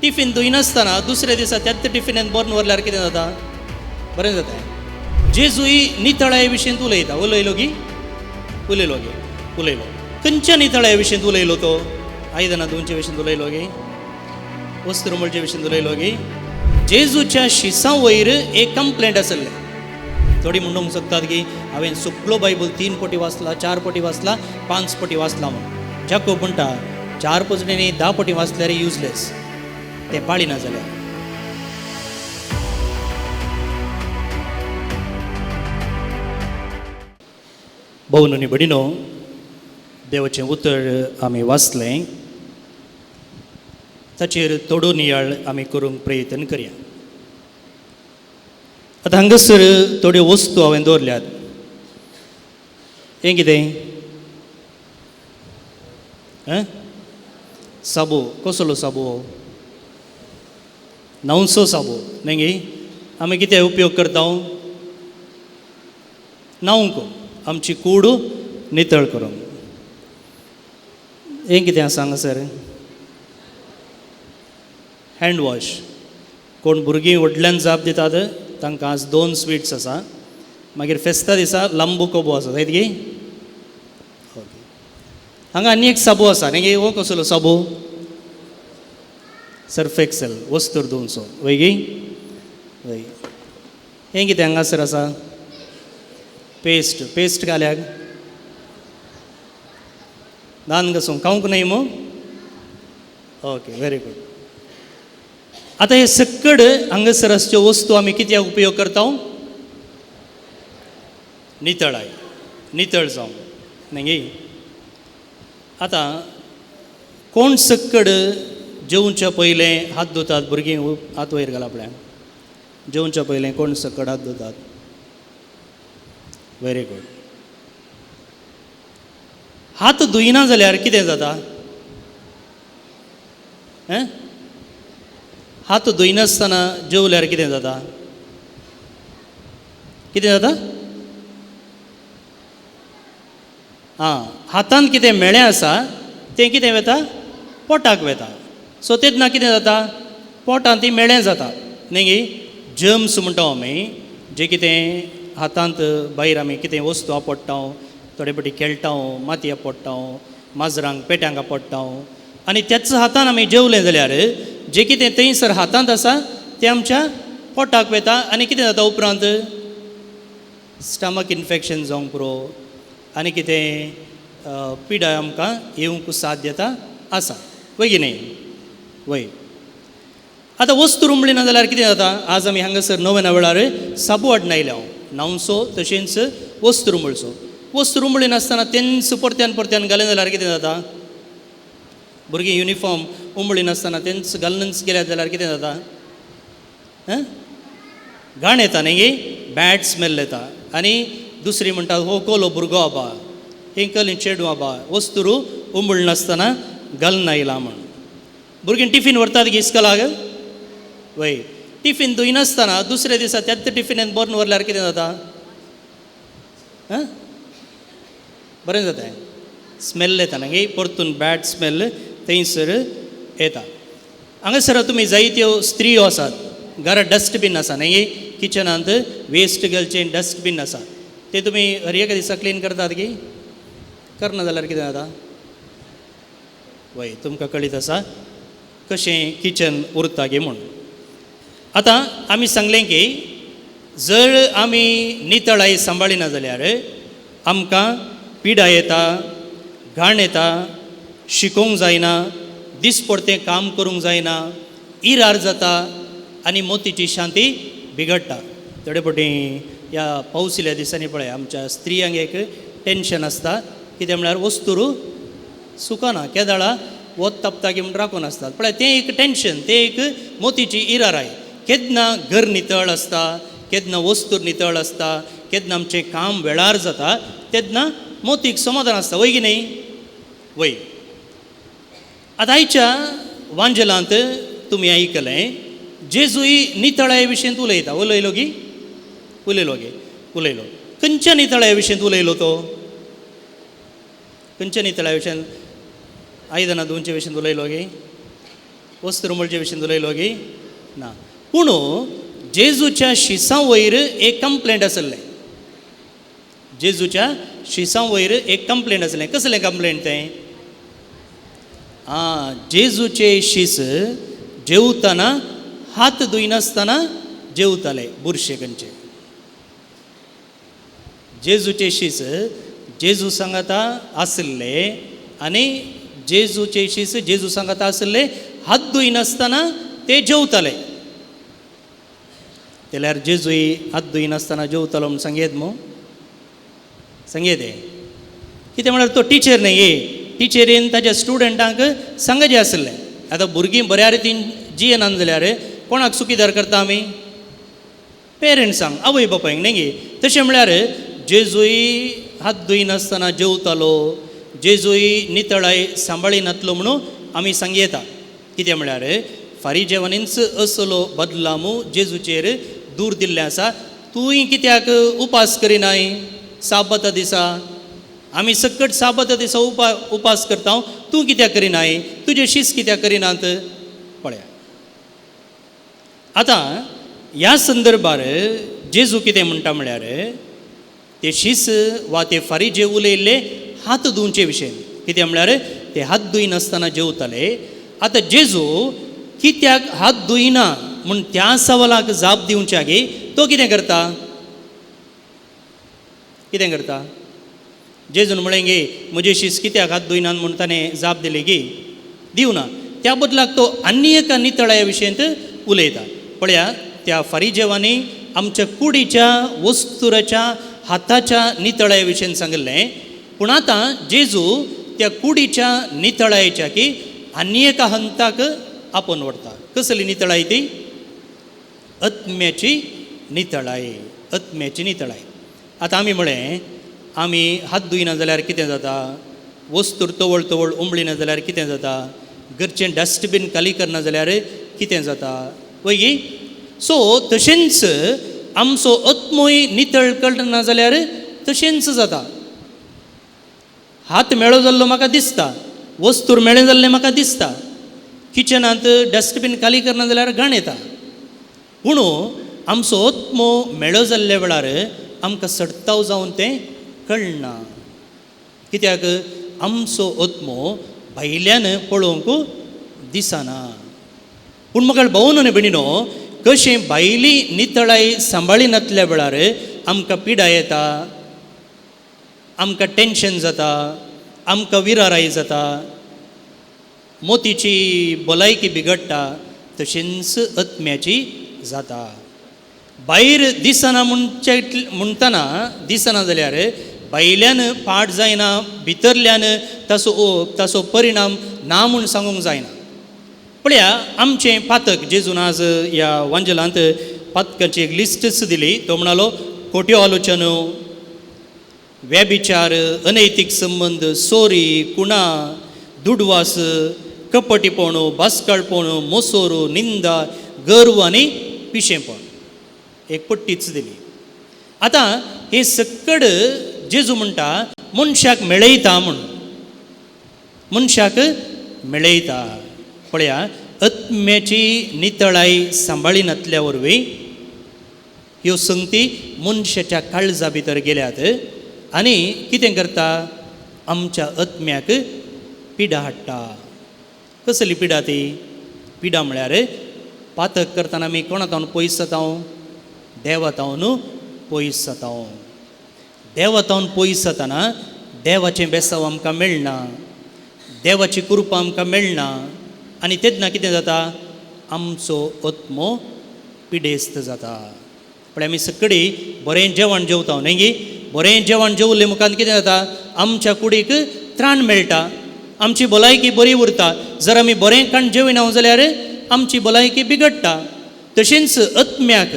Tiffin धुयनासतना दुसऱ्या दिसा त्याच टिफिनान बरें व्हरल्यार कितें जाता? बरें जाता. जेजूय नितळाये विशीं उलयता. उलयलो गी? उलयलो. खंयच्या नितळाये विशीं उलयलो तो? आयदनां धुवचे विशीं उलयलो गी? वस्त्रमळचे विशीं उलयलो गी? जेजूच्या शिसां वयर एक कंप्लेंट आसलें. थोडी म्हणूंक शकतात की हांवें सगळो बायबल 3 फावटी वाचला, 4 फावटी वाचला, 5 फावटी वाचला म्हणून. जाकोब म्हणटा 4 फावटी न्ही 10 फावटी वाचल्यार युजलेस, तें पाळिना जाल्यार. भोवन आनी भयणीनो, देवाचें उतर आमी वाचलें, ताचेर थोडो नियाळ आमी करूंक प्रयत्न करया. आतां हांगासर थोड्यो वस्तू हांवें दवरल्यात. हें कितें? साबू. कसलो साबू? न्हांवचो साबू न्ही गे? आमी कितें उपयोग करता? न्हांवंक, आमची कूड नितळ करूंक. हें कितें आसा हांगासर? Hand wash. कोण भुरगीं व्हडल्यान जाप दितात तांकां आज 2 स्वीट्स आसा. मागीर फेस्ता दिसा लांबू कोबो आसा, जायत गे? ओके. हांगा आनी एक साबू आसा न्ही गे? हो कसलो साबू? सर्फ एक्सेल, वस्त्र धुवचो. वय गे? वय. हें कितें हांगासर आसा? पेस्ट घाल्याक दान घासूंक खावंक न्हय मो? Okay, very good. आतां हे सकड हांगासर असच्यो वस्तू आमी कित्याक उपयोग करता? नितळ जावंक न्ही गे? आतां कोण सकड जेवच्या पयलें हात धुतात? भुरगीं हात वयर घाल आपल्याक. जेवच्या पयलें कोण सकड हात धुतात? Very good. हात धुयना जाल्यार कितें जाता? हात धुयनासतना जेवल्यार कितें जाता? कितें जाता? हातान कितें मेळ्ळें आसा तें कितें वता? पोटाक वता. सो तेन्ना कितें जाता? पोटांत ती मेळ्ळें जाता न्ही गे? जर्म्स म्हणटा आमी, जे कितें हातांत भायर आमी कितें वस्तू आपडटा, थोडे फावटी खेळटा, माती आपडटा, माजरांक पेट्यांक आपडटा, आनी त्याच हातान आमी जेवलें जाल्यार जें कितें थंयसर हातांत आसा तें आमच्या पोटाक वता. आनी कितें जाता उपरांत? स्टमक इन्फेक्शन जावंक पुरो आनी कितें पिडाय आमकां येवंक साध्यता आसा. वय की न्ही? वय. आतां वस्तू रुमळिना जाल्यार कितें जाता? आज आमी हांगासर नव्या वेळार साबू हाडून आयल्या. न्हांवचो तशेंच वस्तू रुमळचो. वस्तू रुमळिनासतना तेंच परत्यान घालें जाल्यार कितें जाता? भुरगीं युनिफॉर्म उमळिनासतना तेंच घालूनच गेल्यात जाल्यार कितें जाता? घाण येता न्ही गे? बॅड स्मेल येता. आनी दुसरी म्हणटा हो कोलो भुरगो आबा, हेंकल चेडू आबा, वस्तू उमळनासतना घालून आयला म्हण. भुरगीं टिफीन व्हरतात गे इस्कॉलाक? वय. टिफीन धुयनासतना दुसऱ्या दिसा त्याच टिफिनान बरें व्हरल्यार कितें जाता? बरें जाता. स्मेल येता न्ही गे? परतून बॅड स्मेल थंयसर येता. हांगासर तुमी जायत्यो स्त्रियो आसात. घरा डस्टबीन आसा न्ही गे? किचनांत वेस्ट घालचें डस्टबीन आसा. तें तुमी हर एका दिसा क्लीन करतात गे? करना जाल्यार कितें जाता? वय. तुमकां कळीत आसा कशें किचन उरता गे म्हूण. आतां आमी सांगलें की जर आमी नितळाय सांबाळिना जाल्यार आमकां पिडा येता, घाण येता, शिकोवंक जायना, दिसपडतें काम करूंक जायना, इरार जाता आनी मोतीची शांती बिगडटा. थोडे फावटी ह्या पावसिल्या दिसांनी पळय आमच्या स्त्रियांक एक टेन्शन आसता. कितें म्हळ्यार वस्तू सुकना, केदाळा वत तापता की म्हूण राखून आसतात पळय. तें एक टेन्शन, तें एक मोतीची इराराय. केन्ना घर नितळ आसता, केन्ना वस्तू नितळ आसता, केन्ना आमचें काम वेळार जाता, तेन्ना मोतीक समाधान आसता. वय की न्ही? वय. आतां आयच्या वांजेलांत तुमी आयकलें जेजूय नितळाये विशीं उलयता. उलयलो गी? उलयलो. खंयच्या नितळाये विशीं उलयलो तो? खंयच्या नितळाये विशीं? आयदनां धुवचे विशीं उलयलो गे? वस्त्र म्हणचे विशीं उलयलो गी ना. पूण जेजूच्या शिसां वयर एक कंप्लेंट आसलें. जेजूच्या शिसां वयर एक कंप्लेंट आसलें. कसलें कंप्लेंट तें? जेजूचे शीस जेवताना हात धुयनासतना जेवताले बुरशेकनचे. जेजूचे शीस जेजू सांगाता आसले आनी जेजूचे शीस जेजू सांगाता आसले हात धुयनासतना ते जेवताले. जाल्यार जेजूय हात धुयनासतना जेवतालो म्हूण सांगयेत मो सांगयेत. कितें म्हळ्यार तो टिचर न्ही. टिचरीन ताच्या स्टुडंटांक सांगचें आसलें. आतां भुरगीं बऱ्या रितीन जियेनात जाल्यार कोणाक सुखीदार करता आमी? पेरंट्सांक, आवय बापायक न्ही गे. तशें म्हळ्यार जेजूय हात धुयनासतना जेवतालो, जेजूय नितळाय सांबाळिनातलो म्हणून आमी सांग येता. कितें म्हळ्यार फारिजेवानींच असलो बदलामू जेजूचेर दूर दिल्लें आसा. तूंय कित्याक उपास करिनाय साबता दिसा? आमी सकट साबता दिसा उपास करता, तूं कित्याक करिनाय? तुजे शीस कित्याक करिनात? पळया. आतां ह्या संदर्भार जेजू कितें म्हणटा म्हळ्यार ते शीस वा ते फारिजे उलयल्ले हात धुवचे विशयी. कितें म्हळ्यार ते हात धुयनासतना जेवताले. आतां जेजू कित्याक हात धुयना म्हूण त्या सवालाक जाप दिवच्या गे तो कितें करता? कितें करता? जेजून म्हळें गे म्हजे शीस कित्याक हात धुयनात म्हूण ताणें जाप दिली गे? दिवना. त्या बदलाक तो आनी एका नितळ्या विशयींत उलयता. पळया, त्या फारिजेवांनी आमच्या कुडीच्या वस्तुराच्या हाताच्या नितळ्या विशयीन सांगलें. पूण आतां जेजू त्या कुडीच्या नितळायेच्या की आनी एका हंताक आपोवन व्हरता. कसली नितळाय ती? आत्म्याची नितळाय. आत्म्याची नितळाय. आतां आमी म्हळें आमी हात धुयना जाल्यार कितें जाता? वस्तूर तवळ तवळ उमळिना जाल्यार कितें जाता? घरचें डस्टबीन खाली करना जाल्यार कितें जाता? वय सो तशेंच आमचो आत्मोय नितळ करना जाल्यार तशेंच जाता. हात मेळो जाल्लो म्हाका दिसता, वस्तूर मेळ्ळें जाल्लें म्हाका दिसता, किचनांत डस्टबीन खाली करना जाल्यार घाण येता. पूण आमचो आत्मो मेळो जाल्ल्या वेळार आमकां सडताव जावन तें कळना. कित्याक आमचो आत्मो भायल्यान पळोवंक दिसना. पूण म्हाका भोवून न्ही भयणीनो, कशें भायली नितळाय सांबाळिनातल्या वेळार आमकां पिडा येता, आमकां टेन्शन जाता, आमकां विराराय जाता, मोतीची भलायकी बिगडटा, तशेंच आत्म्याची जाता. भायर दिसना म्हणटना दिसना जाल्यार भायल्यान पाड जायना, भितरल्यान ताचो परिणाम ना म्हूण सांगूंक जायना. पळया, आमचें पातक जेजून आज ह्या वांजलांत पातकांची एक लिस्टच दिली. तो म्हणालो खोट्यो आलोचनो, व्यभिचार, अनैतीक संबंध, सोरी, कुणा, दुडवास, कपटीपणू, बासकाळपणू, मोसोरू, निंदा, गर्व आनी पिशेपण. एक पट्टीच दिली. आतां हे सक्कड जेजू म्हणटा मनशाक मेळयता म्हूण. मनशाक मेळयता. पळया, आत्म्याची नितळाय सांबाळिनातल्या वरवीं ह्यो संगती मनशाच्या काळजा भितर गेल्यात आनी कितें करता? आमच्या आत्म्याक पिडा हाडटा. कसली पिडा ती? पिडा म्हळ्यार पातक करतना आमी कोणातावन पयस जाता? देवातावन पयस जाता. देवातावन पयस जातना देवाचें बेसांव आमकां मेळना, देवाची कृपा आमकां मेळना आनी तेन्ना कितें जाता? आमचो आत्मो पिडेस्त जाता. पण आमी सकाळी बरें जेवण जेवता न्ही गे. बरें जेवण जेवले मुखार कितें जाता? आमच्या कुडीक त्राण मेळटा, आमची भलायकी बरी उरता. जर आमी बरें खाण जेविना जाल्यार आमची भलायकी बिगडटा. तशेंच आत्म्याक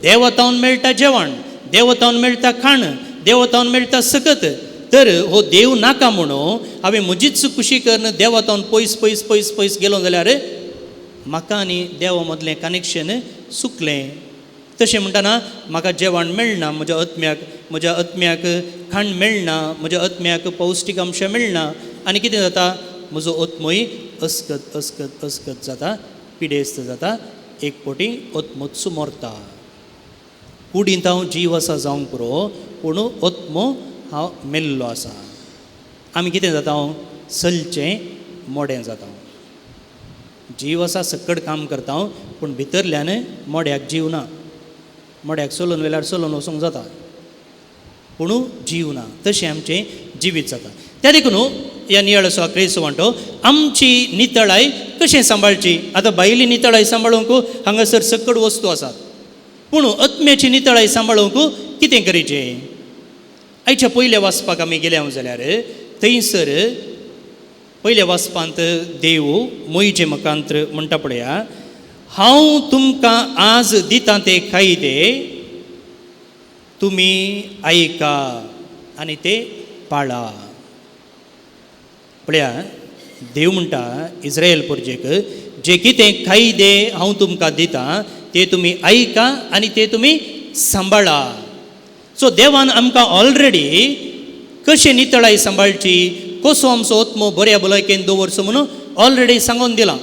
देवतावन मेळटा जेवण, देवतावन मेळटा खाण, देवतावन मेळटा सकत. तर हो देव नाका म्हणून हांवें म्हजीच खुशी करन देवतावन पयस पयस पयस पयस गेलो जाल्यार म्हाका आनी देवा मदलें कनेक्शन सुकलें. तशें म्हणटना म्हाका जेवण मेळना, म्हज्या आत्म्याक खाण मेळना, म्हज्या आत्म्याक पौश्टीक अंश मेळना आनी कितें जाता? म्हजो आत्मोय अस्कत जाता पिडेस्त जाता एक पोटी ओतमोत्सू मोरता कुडींत हांव जीव आसा जावंक पुरो पूण ओतमो हांव मेल्लो आसा. आमी कितें जाता हांव सलचें मोडें जाता. जीव आसा सक्कड काम करता हांव पूण भितरल्यान मोड्याक जीव ना. मोड्याक सोलून वेल्यार सोलून वचूंक जाता पूण जीव ना. तशें आमचें जिवीत जाता. त्या देखून ह्या नियाळ आसा क्रेस्त वांटो आमची नितळाय कशें सांबाळची. आतां भायली नितळाय सांबाळूंक हांगासर सक्कड वस्तू आसात पूण आत्म्याची नितळाय सांबाळूंक कितें करीचें. आयच्या पयल्या वाचपाक आमी गेल्या जाल्यार थंयसर पयल्या वाचपांत देव मोईचे मुखांत्र म्हणटा पळया हांव तुमकां आज दितां तें कायदे तुमी आयका आनी ते पाळा. पळया देव म्हणटा इस्रायल परजेक जे कितें कायदे हांव तुमकां दितां ते तुमी आयका आनी ते तुमी सांबाळा. सो देवान आमकां ऑलरेडी कशें नितळाय सांबाळची कसो आमचो आत्मो बऱ्या भलायकेन दवरचो म्हणून ऑलरेडी सांगून दिलां.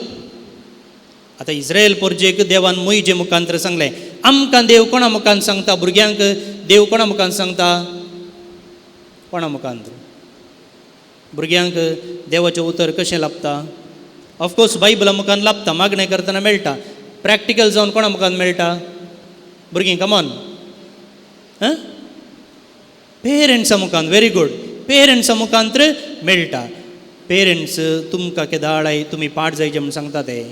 आतां इस्रायल परजेक देवान मोईजे मुखांत्र सांगलें. आमकां देव कोणा मुखान सांगता. भुरग्यांक देव कोणा मुखान सांगता. कोणा मुखांत्र भुरग्यांक देवाचें उतर कशें लाभता. ऑफकोर्स बायबला मुखान लाभता मागणें करतना मेळटा. प्रॅक्टिकल जावन कोणा मुखान मेळटा. भुरगीं कमॉन पेरंट्सा मुखान. Very good. पेरंट्सा मुखांत्र मेळटा. पेरंट्स तुमकां केदाळाय तुमी पाड जायचे म्हूण सांगता ते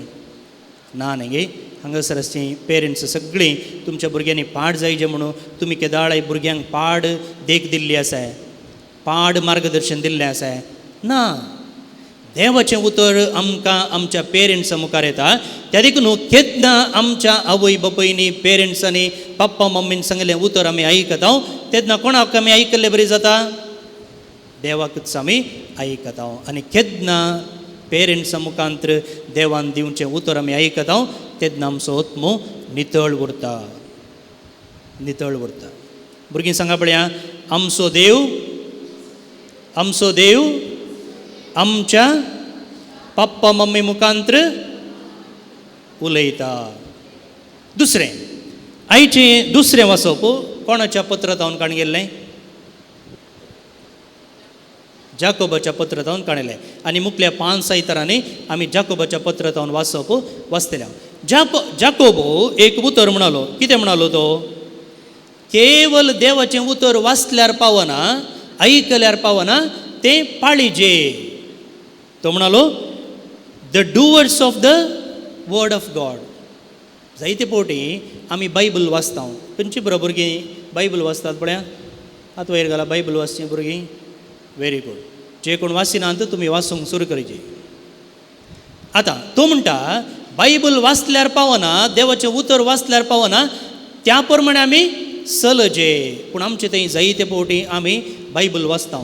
ना न्ही. हांगासर अशी पेरंट्स सगळीं तुमच्या भुरग्यांनी पाड जायचे म्हणून तुमी केदाळाय भुरग्यांक पाड देख दिल्ली आसा पाड मार्गदर्शन दिल्लें आसा ना. देवाचें उतर आमकां आमच्या पेरंट्सा मुखार येता. त्या देखून केन्ना आमच्या आवय बापायनी पेरंट्सांनी पप्पा मम्मीन सांगलें उतर आमी आयकता तेन्ना कोणाक आमी आयकल्लें बरें जाता. देवाकूच आमी आयकता. आनी केन्ना पेरंट्सा मुखांत्र देवान दिवचें उतर आमी आयकता तेन्ना आमचो आत्मो नितळ उरता. नितळ उरता. भुरगीं सांगा पळया आमचो देव आमच्या पप्पा मम्मी मुखांत्र उलयता. दुसरें आयचें दुसरें वाचप कोणाच्या पत्रांत हांव काण गेल्लें जाकोबाच्या पत्रांत हांव काणलें. आनी मुखल्या 5 सायतारांनी आमी जाकोबाच्या पत्रांत हांव वाचतले. जाकोबो एक उतर म्हणालो. कितें म्हणालो तो. केवल देवाचें उतर वाचल्यार पावना आयकल्यार पावना तें पाळिजे. तो म्हणालो the doers of the word of God. जायते फावटी आमी बायबल वाचता. खंयची बरो भुरगीं बायबल वाचतात पळया. हात वयर घाला. बायबल वाचचीं भुरगीं. Very good. जे कोण वाचिनात तुमी वाचूंक सुरू करचें. आतां तो म्हणटा बायबल वाचल्यार पावना देवाचें उतर वाचल्यार पावना त्या प्रमाणे आमी चलजे. पूण आमचे थंय जायते फावटी आमी बायबल वाचता.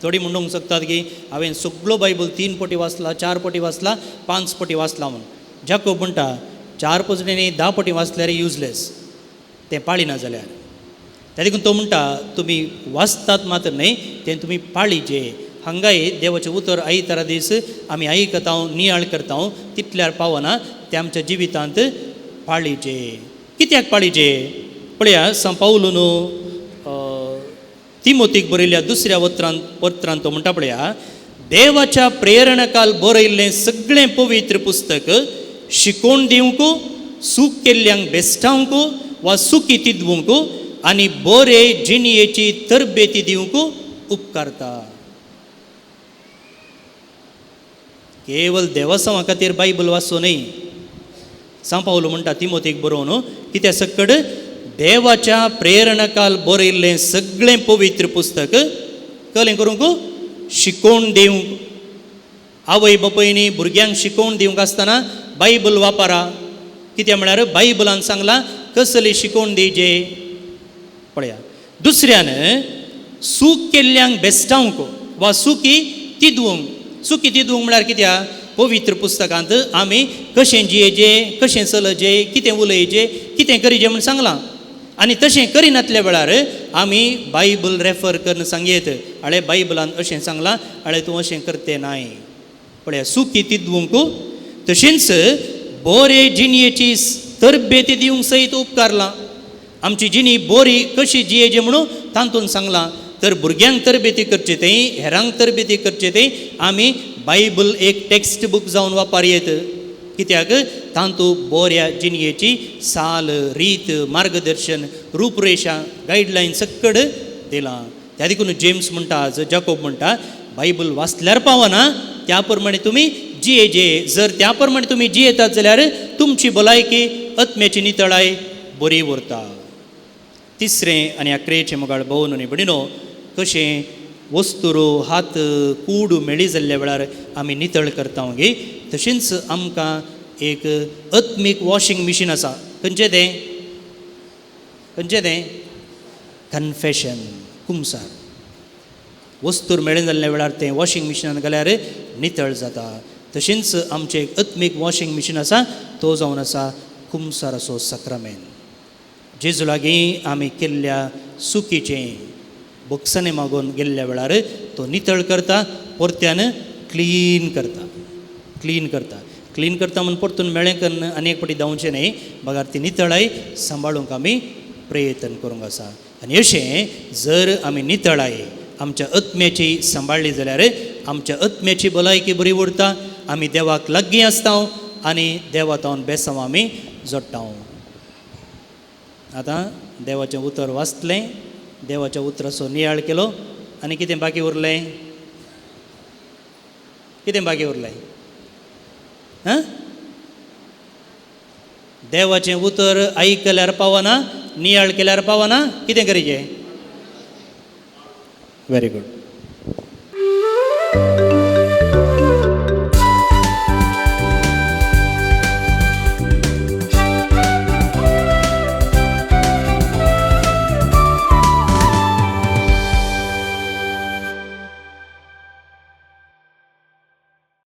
थोडी म्हणूंक शकतात की हांवें सगळो बायबल 3 फावटी वाचला 4 फावटी वाचला 5 फावटी वाचला म्हणून. जाकोब म्हणटा 4 फावटी 10 फावटी वाचल्यार युजलेस तें पाळिना जाल्यार. त्या देखून तो म्हणटा तुमी वाचतात मात्र न्हय तें तुमी पाळिजे. हांगाय देवाचें उतर आयतारा दीस आमी आयकता नियाळ करता तितल्यार पावना तें आमच्या जिवितांत पाळिजे. कित्याक पाळिजे पळया. पावलून तिमोथीक बरयल्ल्या 2ऱ्या पत्रांत तो म्हणटा पळया देवाच्या प्रेरणकाल बरयल्लें सगळें पवित्र पुस्तक शिकोवन दिवंक सूख केल्ल्यांक बेश्टावंक वा सुखी तिदवंक आनी बरे जिणयेची तरबेती दिवंक उपकारता. केवल देवासवा खातीर बायबल वाचूं न्हय. पावलो म्हणटा तिमोथीक बरोवन कित्या सकड देवाच्या प्रेरणकाल बरयल्लें सगळें पवित्र पुस्तक कलें करूंक शिकोवन दिवंक. आवय बापायनी भुरग्यांक शिकोवन दिवंक आसतना बायबल वापरा. कित्याक म्हळ्यार बायबलान सांगलां कसली शिकोवन दिवचे पळया. दुसऱ्यान सूख केल्ल्यांक बेश्टावंक वा सुखी तिदवंक. सुखी तिदवंक म्हळ्यार कित्याक पवित्र पुस्तकांत आमी कशें जियेचें कशें चलचें कितें उलयचें कितें करीचें म्हूण सांगलां. आनी तशें करिनातल्या वेळार आमी बायबल रेफर करन सांगयत आळे बायबलान अशें सांगलां आळे तूं अशें करतें नाय. पळया सुखी तिदवूंक तशेंच बरे जिणयेची तरबेती दिवंक सयत उपकारला. आमची जिणी बरी कशी जियेची म्हणून तांतून सांगलां. तर भुरग्यांक तरबेती करचे तें, हेरांक तरबेती करचे तें आमी बायबल एक टेक्स्ट बूक जावन वापरयेत. कित्याक तांतूं बऱ्या जिणयेची साल रीत मार्गदर्शन रूपरेषा गायडलायन सकड दिलां. त्या देखून जेम्स म्हणटा, जाकोब म्हणटा, बायबल वाचल्यार पावना, त्या प्रमाणे तुमी जियेजे. जर त्या प्रमाणे तुमी जियेतात जाल्यार तुमची भलायकी आत्म्याची नितळाय बरी उरता. तिसरें आनी अकरेचें मोगाळ भोवन आनी भणिनो, कशें वस्तुरो हात कूड मेळी जाल्ल्या वेळार आमी नितळ करता गे, तशेंच आमकां एक आत्मीक वॉशिंग मशीन आसा. खंयचें तें? खंयचें तें? कन्फेशन, कुमसार. वस्तूर मेळ्ळें जाल्ल्या वेळार तें वॉशिंग मशिनान घाल्यार नितळ जाता. तशेंच आमचें एक आत्मीक वॉशिंग मशीन आसा, तो जावन आसा कुमसाराचो सक्रामेंत. जेजू लागीं आमी केल्ल्या चुकीचें बोक्साने मागून गेल्ल्या वेळार तो नितळ करता, परत्यान क्लीन करता. क्लीन करता क्लीन करता म्हणून परतून मेळ्ळें करून आनी एक फावटी धांवचें न्ही. बगार ती नितळाय सांबाळूंक आमी प्रयत्न करूंक आसा. आनी अशें जर आमी नितळाय आमच्या आत्म्याची सांबाळली जाल्यार आमच्या आत्म्याची भलायकी बरी उरता. आमी देवाक लागीं आसता आनी देवा तावन बेसांव आमी जोडटा. आतां देवाचें उतर वाचतलें, देवाच्या उतराचो नियाळ केलो, आनी कितें बाकी उरलें? कितें बाकी उरलें? देवाचें उतर आयकल्यार पावना, नियाळ केल्यार पावना, कितें करीचें? Very good.